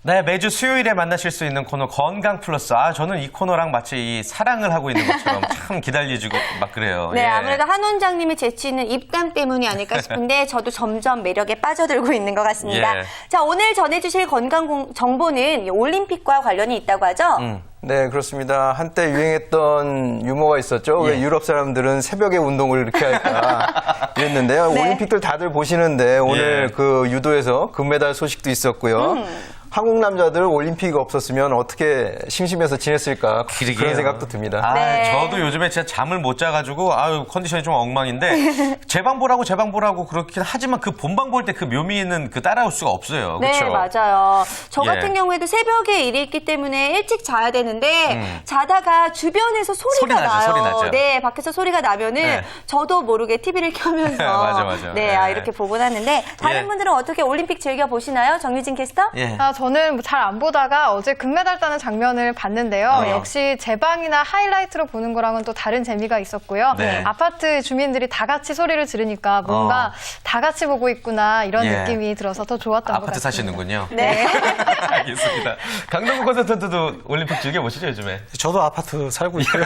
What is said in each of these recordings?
네, 매주 수요일에 만나실 수 있는 코너 건강 플러스. 저는 이 코너랑 마치 이 사랑을 하고 있는 것처럼 참 기다려지고 막 그래요. 네, 예. 아무래도 한 원장님의 재치는 입담 때문이 아닐까 싶은데 저도 점점 매력에 빠져들고 있는 것 같습니다. 예. 자, 오늘 전해주실 건강 정보는 올림픽과 관련이 있다고 하죠? 네, 그렇습니다. 한때 유행했던 유머가 있었죠. 왜 유럽 사람들은 새벽에 운동을 이렇게 할까 이랬는데요. 네. 올림픽들 다들 보시는데 오늘 예. 그 유도에서 금메달 소식도 있었고요. 한국 남자들 올림픽이 없었으면 어떻게 심심해서 지냈을까 그러게요. 그런 생각도 듭니다. 네. 저도 요즘에 진짜 잠을 못 자가지고 컨디션이 좀 엉망인데 제방 보라고 그렇긴 하지만 그 본방 볼 때 그 묘미는 그 따라올 수가 없어요. 네, 그렇죠? 맞아요. 저 예. 같은 경우에도 새벽에 일이 있기 때문에 일찍 자야 되는데 자다가 주변에서 소리가 나요. 소리 나죠. 네, 밖에서 소리가 나면은 네. 저도 모르게 TV를 켜면서 맞아. 네, 네. 이렇게 보곤 하는데 다른 예. 분들은 어떻게 올림픽 즐겨 보시나요? 정유진 캐스터? 예. 저는 잘 안 보다가 어제 금메달 따는 장면을 봤는데요. 역시 제 방이나 하이라이트로 보는 거랑은 또 다른 재미가 있었고요. 네. 아파트 주민들이 다 같이 소리를 지르니까 뭔가 다 같이 보고 있구나 이런 예. 느낌이 들어서 더 좋았던 것 아파트 같습니다. 사시는군요. 네. 알겠습니다. 강동구 컨설턴트도 올림픽 즐겨보시죠, 요즘에? 저도 아파트 살고 있고요.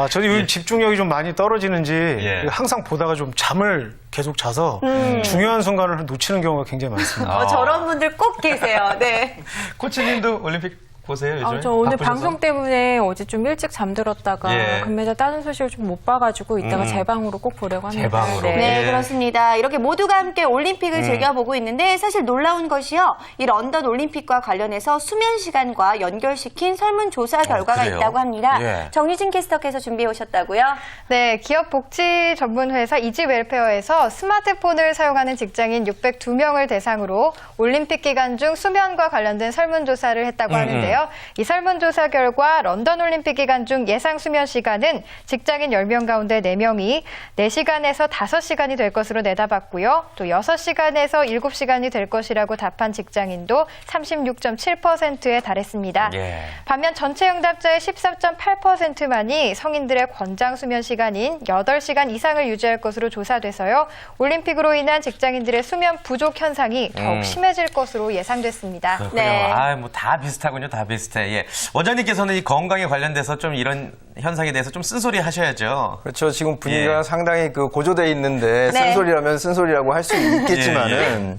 저도 요즘 집중력이 좀 많이 떨어지는지 예. 항상 보다가 좀 잠을 계속 자서 중요한 순간을 놓치는 경우가 굉장히 많습니다. 저런 분들 꼭 계세요. 네. 코치님도 올림픽 보세요, 요즘에? 저 오늘 바쁘셔서? 방송 때문에 어제 좀 일찍 잠들었다가 예. 금메달 따는 소식을 좀 못 봐가지고 이따가 제 방으로 꼭 보려고 합니다. 제 방으로. 네, 예. 그렇습니다. 이렇게 모두가 함께 올림픽을 즐겨보고 있는데 사실 놀라운 것이요. 이 런던 올림픽과 관련해서 수면 시간과 연결시킨 설문조사 결과가 그래요? 있다고 합니다. 예. 정유진 캐스터께서 준비해 오셨다고요? 네, 기업 복지 전문 회사 이지웰페어에서 스마트폰을 사용하는 직장인 602명을 대상으로 올림픽 기간 중 수면과 관련된 설문조사를 했다고 하는데요. 이 설문조사 결과 런던 올림픽 기간 중 예상 수면 시간은 직장인 10명 가운데 4명이 4시간에서 5시간이 될 것으로 내다봤고요. 또 6시간에서 7시간이 될 것이라고 답한 직장인도 36.7%에 달했습니다. 예. 반면 전체 응답자의 14.8%만이 성인들의 권장 수면 시간인 8시간 이상을 유지할 것으로 조사돼서요. 올림픽으로 인한 직장인들의 수면 부족 현상이 더욱 심해질 것으로 예상됐습니다. 그렇군요. 네. 뭐 다 비슷하군요. 다 비슷해. 예. 원장님께서는 이 건강에 관련돼서 좀 이런 현상에 대해서 좀 쓴소리 하셔야죠. 그렇죠. 지금 분위기가 예. 상당히 고조돼 있는데 네. 쓴소리라면 쓴소리라고 할 수 있겠지만은 예.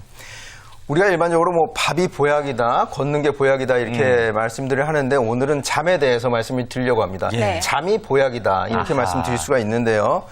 우리가 일반적으로 뭐 밥이 보약이다, 걷는 게 보약이다 이렇게 말씀들을 하는데 오늘은 잠에 대해서 말씀을 드리려고 합니다. 네. 잠이 보약이다 이렇게 아하. 말씀드릴 수가 있는데요.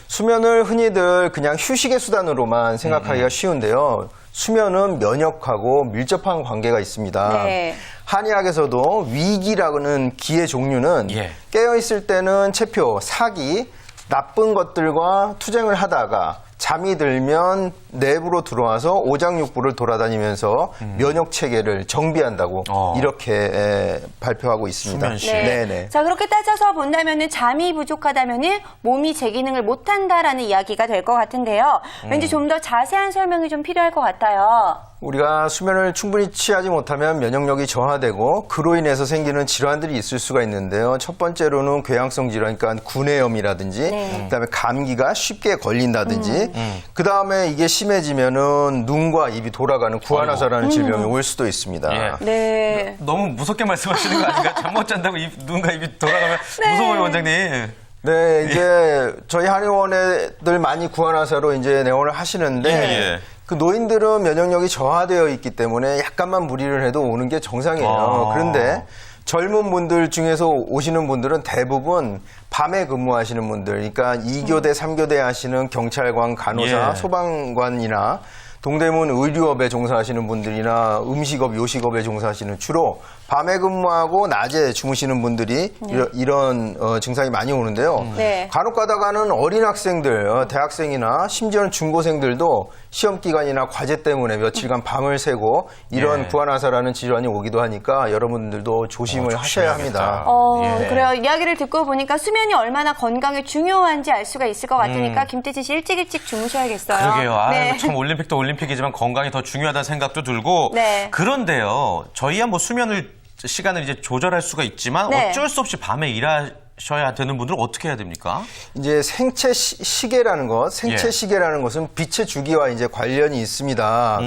수면을 흔히들 그냥 휴식의 수단으로만 생각하기가 쉬운데요. 수면은 면역하고 밀접한 관계가 있습니다. 네. 한의학에서도 위기라는 기의 종류는 예. 깨어있을 때는 체표, 사기, 나쁜 것들과 투쟁을 하다가 잠이 들면 내부로 들어와서 오장육부를 돌아다니면서 면역 체계를 정비한다고 이렇게 발표하고 있습니다. 수면시. 네네. 자, 그렇게 따져서 본다면은 잠이 부족하다면은 몸이 제 기능을 못한다라는 이야기가 될 것 같은데요. 왠지 좀 더 자세한 설명이 좀 필요할 것 같아요. 우리가 수면을 충분히 취하지 못하면 면역력이 저하되고 그로 인해서 생기는 질환들이 있을 수가 있는데요. 첫 번째로는 궤양성 질환, 그러니까 구내염이라든지 네. 그다음에 감기가 쉽게 걸린다든지 그다음에 이게 심해지면은 눈과 입이 돌아가는 구안화사라는 질병이 올 수도 있습니다. 예. 네. 너무 무섭게 말씀하시는 거 아닌가요? 잠 못 잔다고 눈과 입이 돌아가면 무서워요, 원장님. 네, 이제 저희 한의원애들 많이 구안화사로 이제 내원을 하시는데 예. 그 노인들은 면역력이 저하되어 있기 때문에 약간만 무리를 해도 오는 게 정상이에요. 그런데 젊은 분들 중에서 오시는 분들은 대부분 밤에 근무하시는 분들, 그러니까 2교대, 3교대 하시는 경찰관, 간호사, 예. 소방관이나 동대문 의료업에 종사하시는 분들이나 음식업, 요식업에 종사하시는 주로 밤에 근무하고 낮에 주무시는 분들이 이런 증상이 많이 오는데요. 네. 간혹 가다가는 어린 학생들, 대학생이나 심지어는 중고생들도 시험 기간이나 과제 때문에 며칠간 밤을 새고 이런 예. 구안화사라는 질환이 오기도 하니까 여러분들도 조심을 하셔야 합니다. 예. 그래요. 이야기를 듣고 보니까 수면이 얼마나 건강에 중요한지 알 수가 있을 것 같으니까 김태진 씨 일찍 주무셔야겠어요. 그러게요. 네. 참 올림픽도 올림픽이지만 건강이 더 중요하다는 생각도 들고. 네. 그런데요. 저희야 뭐 시간을 이제 조절할 수가 있지만 네. 어쩔 수 없이 밤에 일하셔야 되는 분들은 어떻게 해야 됩니까? 이제 생체 시계라는 것, 생체 예. 시계라는 것은 빛의 주기와 이제 관련이 있습니다.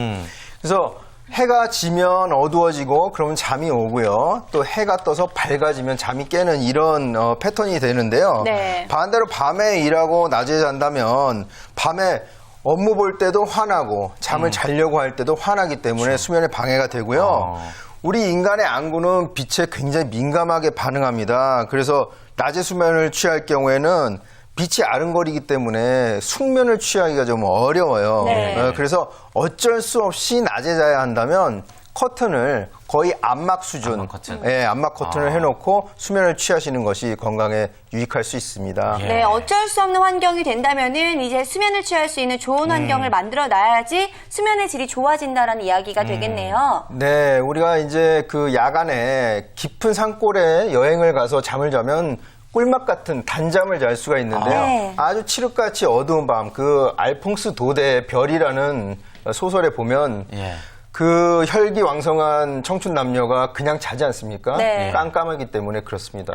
그래서 해가 지면 어두워지고 그러면 잠이 오고요. 또 해가 떠서 밝아지면 잠이 깨는 이런 패턴이 되는데요. 네. 반대로 밤에 일하고 낮에 잔다면 밤에 업무 볼 때도 화나고 잠을 자려고 할 때도 화나기 때문에 수면에 방해가 되고요. 우리 인간의 안구는 빛에 굉장히 민감하게 반응합니다. 그래서 낮에 수면을 취할 경우에는 빛이 아른거리기 때문에 숙면을 취하기가 좀 어려워요. 네. 그래서 어쩔 수 없이 낮에 자야 한다면 커튼을 거의 안막 수준, 안막 커튼. 안막 커튼을 해놓고 수면을 취하시는 것이 건강에 유익할 수 있습니다. 예. 네, 어쩔 수 없는 환경이 된다면은 이제 수면을 취할 수 있는 좋은 환경을 만들어 놔야지 수면의 질이 좋아진다라는 이야기가 되겠네요. 네, 우리가 이제 그 야간에 깊은 산골에 여행을 가서 잠을 자면 꿀맛 같은 단잠을 잘 수가 있는데요. 네. 아주 칠흑같이 어두운 밤, 그 알퐁스 도데의 별이라는 소설에 보면 예. 그 혈기왕성한 청춘 남녀가 그냥 자지 않습니까? 네. 깜깜하기 때문에 그렇습니다.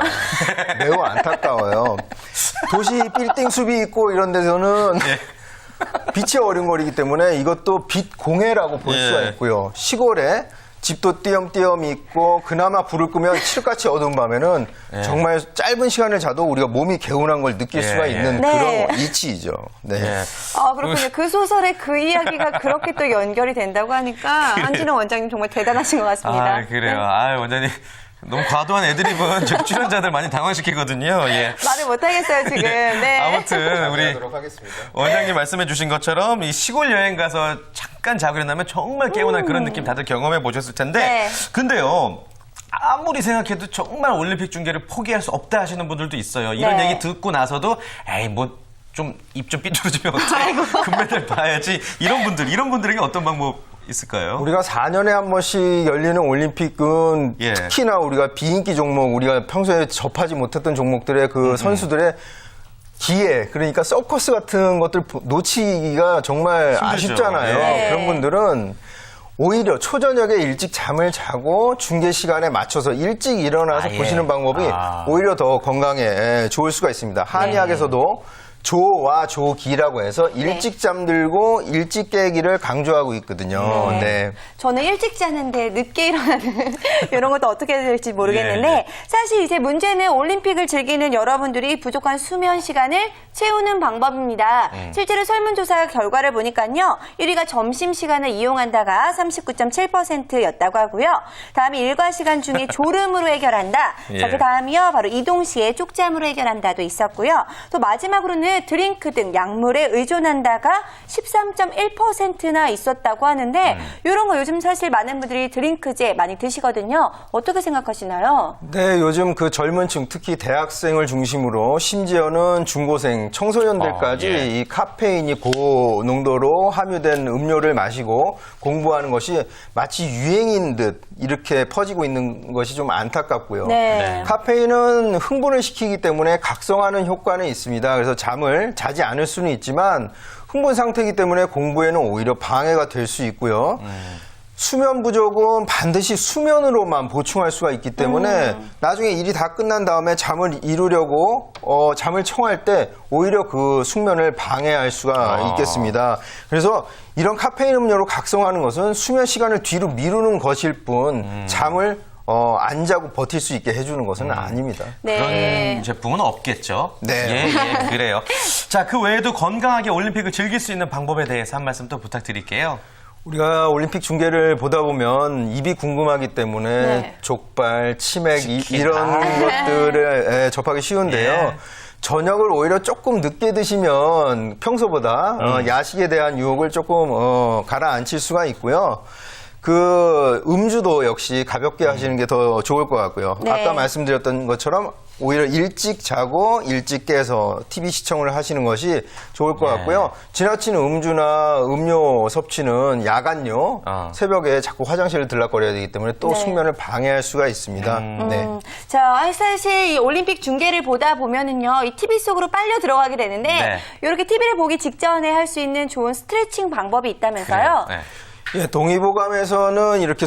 매우 안타까워요. 도시 빌딩 숲이 있고 이런 데서는 빛이 어른거리기 때문에 이것도 빛 공해라고 볼 수가 예. 있고요. 시골에 집도 띄엄띄엄 있고 그나마 불을 끄면 칠흑같이 어두운 밤에는 정말 짧은 시간을 자도 우리가 몸이 개운한 걸 느낄 수가 있는 네. 그런 이치이죠. 네. 예. 아, 그렇군요. 그 소설에 그 이야기가 그렇게 또 연결이 된다고 하니까 한진호 원장님 정말 대단하신 것 같습니다. 아, 그래요. 아, 원장님. 너무 과도한 애드립은 저희 출연자들 많이 당황시키거든요. 예. 말을 못하겠어요, 지금. 네. 아무튼, 우리 하도록 하겠습니다. 원장님 말씀해 주신 것처럼 이 시골 여행 가서 잠깐 자고 일어나면 정말 개운한 그런 느낌 다들 경험해 보셨을 텐데. 네. 근데요. 아무리 생각해도 정말 올림픽 중계를 포기할 수 없다 하시는 분들도 있어요. 이런 네. 얘기 듣고 나서도 에이 뭐 좀 입 좀 삐뚤어지면 어떡해. 금메달 봐야지. 이런 분들에게 어떤 방법 있을까요? 우리가 4년에 한 번씩 열리는 올림픽은 예. 특히나 우리가 비인기 종목, 우리가 평소에 접하지 못했던 종목들의 그 선수들의 기회, 그러니까 서커스 같은 것들 놓치기가 정말 힘들죠. 아쉽잖아요. 네. 그런 분들은 오히려 초저녁에 일찍 잠을 자고 중계 시간에 맞춰서 일찍 일어나서 예. 보시는 방법이 오히려 더 건강에 좋을 수가 있습니다. 한의학에서도 조와 조기라고 해서 일찍 잠들고 일찍 깨기를 강조하고 있거든요. 네. 저는 일찍 자는데 늦게 일어나는 이런 것도 어떻게 해야 될지 모르겠는데 예. 사실 이제 문제는 올림픽을 즐기는 여러분들이 부족한 수면 시간을 채우는 방법입니다. 실제로 설문조사 결과를 보니까요. 1위가 점심시간을 이용한다가 39.7%였다고 하고요. 다음이 일과 시간 중에 졸음으로 해결한다. 예. 자, 그 다음이요. 바로 이동 시에 쪽잠으로 해결한다도 있었고요. 또 마지막으로는 드링크 등 약물에 의존한다가 13.1%나 있었다고 하는데 이런 거 요즘 사실 많은 분들이 드링크제 많이 드시거든요. 어떻게 생각하시나요? 네, 요즘 그 젊은 층, 특히 대학생을 중심으로 심지어는 중고생, 청소년들까지 예. 이 카페인이 고농도로 함유된 음료를 마시고 공부하는 것이 마치 유행인 듯 이렇게 퍼지고 있는 것이 좀 안타깝고요. 네. 카페인은 흥분을 시키기 때문에 각성하는 효과는 있습니다. 그래서 잠을 자지 않을 수는 있지만 흥분 상태이기 때문에 공부에는 오히려 방해가 될 수 있고요. 수면 부족은 반드시 수면으로만 보충할 수가 있기 때문에 나중에 일이 다 끝난 다음에 잠을 이루려고 잠을 청할 때 오히려 그 숙면을 방해할 수가 있겠습니다. 그래서 이런 카페인 음료로 각성하는 것은 수면 시간을 뒤로 미루는 것일 뿐 잠을 안 자고 버틸 수 있게 해주는 것은 아닙니다. 네. 그런 제품은 없겠죠. 네. 예, 그래요. 자, 그 외에도 건강하게 올림픽을 즐길 수 있는 방법에 대해서 한 말씀 또 부탁드릴게요. 우리가 올림픽 중계를 보다 보면 입이 궁금하기 때문에 네. 족발, 치맥 이런 것들을 접하기 쉬운데요. 예. 저녁을 오히려 조금 늦게 드시면 평소보다 야식에 대한 유혹을 조금 가라앉힐 수가 있고요. 그 음주도 역시 가볍게 하시는 게 더 좋을 것 같고요. 네. 아까 말씀드렸던 것처럼 오히려 일찍 자고 일찍 깨서 TV 시청을 하시는 것이 좋을 것 같고요. 지나친 음주나 음료 섭취는 야간요. 새벽에 자꾸 화장실을 들락거려야 되기 때문에 또 네. 숙면을 방해할 수가 있습니다. 네. 자, 사실 이 올림픽 중계를 보다 보면은요, 이 TV 속으로 빨려 들어가게 되는데, 네. 이렇게 TV를 보기 직전에 할 수 있는 좋은 스트레칭 방법이 있다면서요? 네. 예, 동의보감에서는 이렇게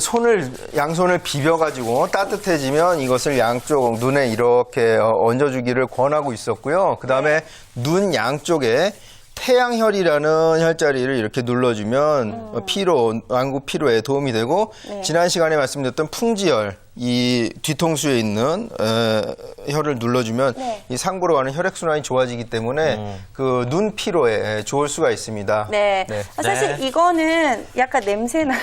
양손을 비벼가지고 따뜻해지면 이것을 양쪽 눈에 이렇게 얹어주기를 권하고 있었고요. 그 다음에 눈 양쪽에 태양혈이라는 혈자리를 이렇게 눌러주면 피로, 완구 피로에 도움이 되고 지난 시간에 말씀드렸던 풍지혈, 이 뒤통수에 있는 혈을 눌러주면 이 상부로 가는 혈액순환이 좋아지기 때문에 그 눈 피로에 좋을 수가 있습니다. 네. 네. 사실 네. 이거는 약간 냄새나.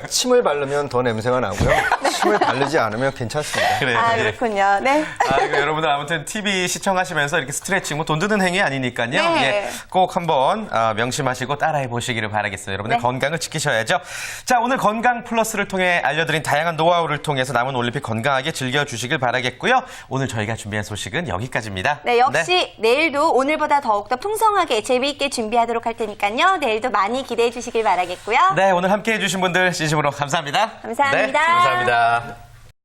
침을 바르면 더 냄새가 나고요. 침을 바르지 않으면 괜찮습니다. 그래요. 아, 예. 그렇군요. 네. 아이고, 여러분들 아무튼 TV 시청하시면서 이렇게 스트레칭 뭐 돈 드는 행위 아니니까요. 네. 예, 꼭 한번 명심하시고 따라해 보시기를 바라겠습니다. 여러분들 네. 건강을 지키셔야죠. 자, 오늘 건강 플러스를 통해 알려드린 다양한 노하우를 통해서 남은 올림픽 건강하게 즐겨주시길 바라겠고요. 오늘 저희가 준비한 소식은 여기까지입니다. 네, 역시 내일도 오늘보다 더욱더 풍성하게 재미있게 준비하도록 할 테니까요. 내일도 많이 기대해 주시길 바라겠고요. 네, 오늘 함께 해주신 분들 진심으로 감사합니다. 감사합니다. 네, 감사합니다.